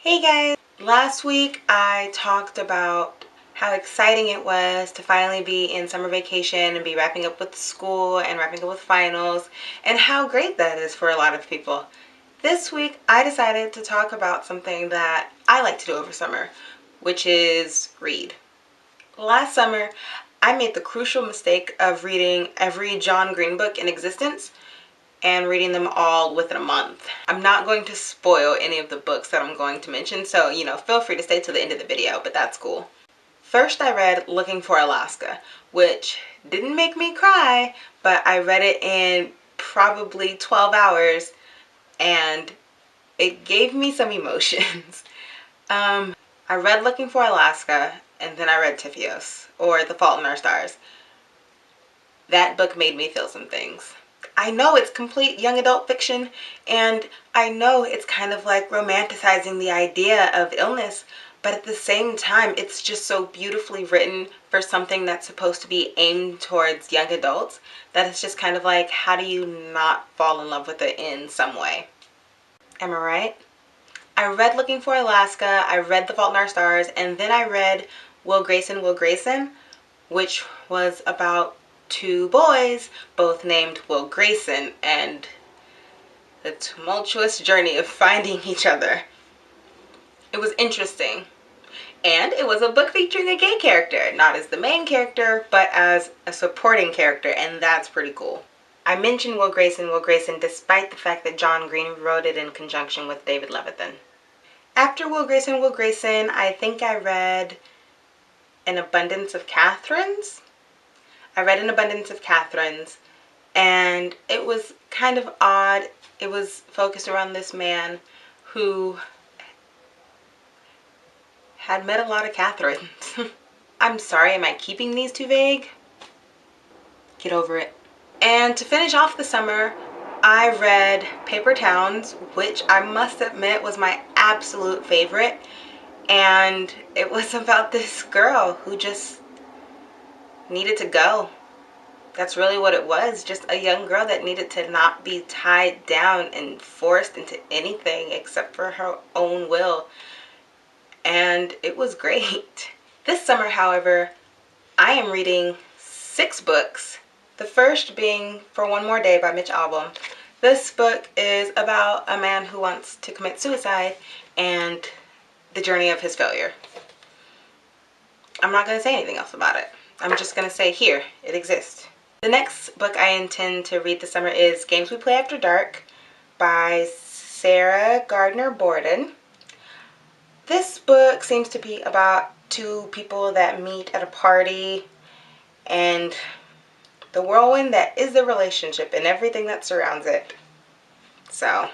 Hey guys! Last week I talked about how exciting it was to finally be in summer vacation and be wrapping up with school and wrapping up with finals, and how great that is for a lot of people. This week I decided to talk about something that I like to do over summer, which is read. Last summer I made the crucial mistake of reading every John Green book in existence and reading them all within a month. I'm not going to spoil any of the books that I'm going to mention, so feel free to stay till the end of the video, but that's cool. First I read Looking for Alaska, which didn't make me cry, but I read it in probably 12 hours and it gave me some emotions. I read Looking for Alaska and then I read Tifios, or The Fault in Our Stars. That book made me feel some things. I know it's complete young adult fiction, and I know it's kind of like romanticizing the idea of illness, but at the same time, it's just so beautifully written for something that's supposed to be aimed towards young adults that it's just kind of like, how do you not fall in love with it in some way? Am I right? I read Looking for Alaska, I read The Fault in Our Stars, and then I read Will Grayson, Will Grayson, which was about two boys, both named Will Grayson, and the tumultuous journey of finding each other. It was interesting. And it was a book featuring a gay character, not as the main character, but as a supporting character, and that's pretty cool. I mentioned Will Grayson despite the fact that John Green wrote it in conjunction with David Levithan. After Will Grayson, I think I read An Abundance of Catherines. I read An Abundance of Catherines, and it was kind of odd. It was focused around this man who had met a lot of Catherines. I'm sorry, am I keeping these too vague? Get over it. And to finish off the summer, I read Paper Towns, which I must admit was my absolute favorite. And it was about this girl who just needed to go. That's really what it was, just a young girl that needed to not be tied down and forced into anything except for her own will. And it was great. This summer, however, I am reading 6 books. The first being For One More Day by Mitch Albom. This book is about a man who wants to commit suicide and the journey of his failure. I'm not going to say anything else about it. I'm just going to say here, it exists. The next book I intend to read this summer is Games We Play After Dark by Sarah Gardner Borden. This book seems to be about two people that meet at a party and the whirlwind that is the relationship and everything that surrounds it. So,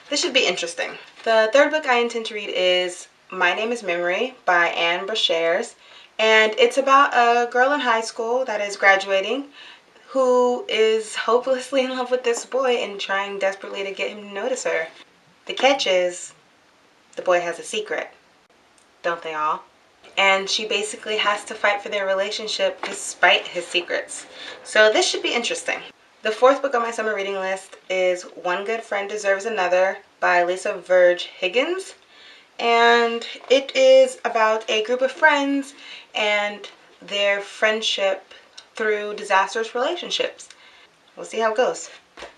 this should be interesting. The third book I intend to read is My Name is Memory by Anne Brashares, and it's about a girl in high school that is graduating who is hopelessly in love with this boy and trying desperately to get him to notice her. The catch is, the boy has a secret. Don't they all? And she basically has to fight for their relationship despite his secrets. So this should be interesting. The fourth book on my summer reading list is One Good Friend Deserves Another by Lisa Verge Higgins. And it is about a group of friends and their friendship through disastrous relationships. We'll see how it goes.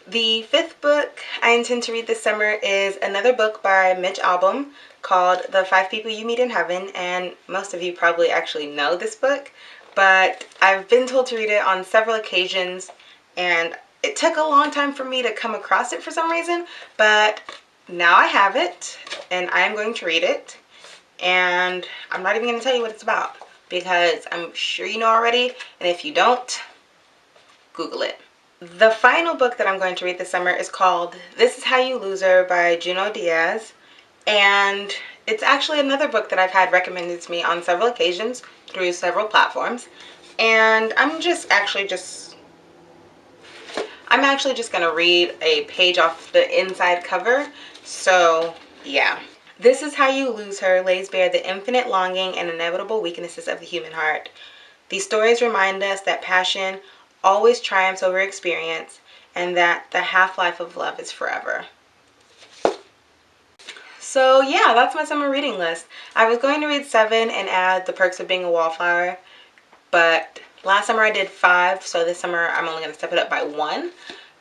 The fifth book I intend to read this summer is another book by Mitch Albom called The 5 People You Meet in Heaven, and most of you probably actually know this book, but I've been told to read it on several occasions, and it took a long time for me to come across it for some reason, but now I have it, and I am going to read it, and I'm not even going to tell you what it's about, because I'm sure you know already, and if you don't, Google it. The final book that I'm going to read this summer is called This Is How You Lose Her by Junot Diaz, and it's actually another book that I've had recommended to me on several occasions through several platforms, and I'm actually just going to read a page off the inside cover, so yeah. This Is How You Lose Her lays bare the infinite longing and inevitable weaknesses of the human heart. These stories remind us that passion always triumphs over experience and that the half-life of love is forever. So yeah, that's my summer reading list. I was going to read 7 and add The Perks of Being a Wallflower, but last summer I did 5, so this summer I'm only going to step it up by 1.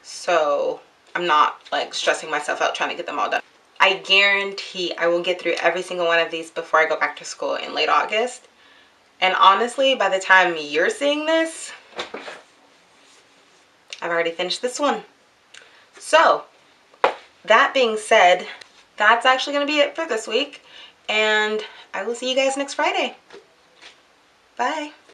So I'm not like stressing myself out trying to get them all done. I guarantee I will get through every single one of these before I go back to school in late August. And honestly, by the time you're seeing this, I've already finished this one. So that being said, that's actually going to be it for this week. And I will see you guys next Friday. Bye.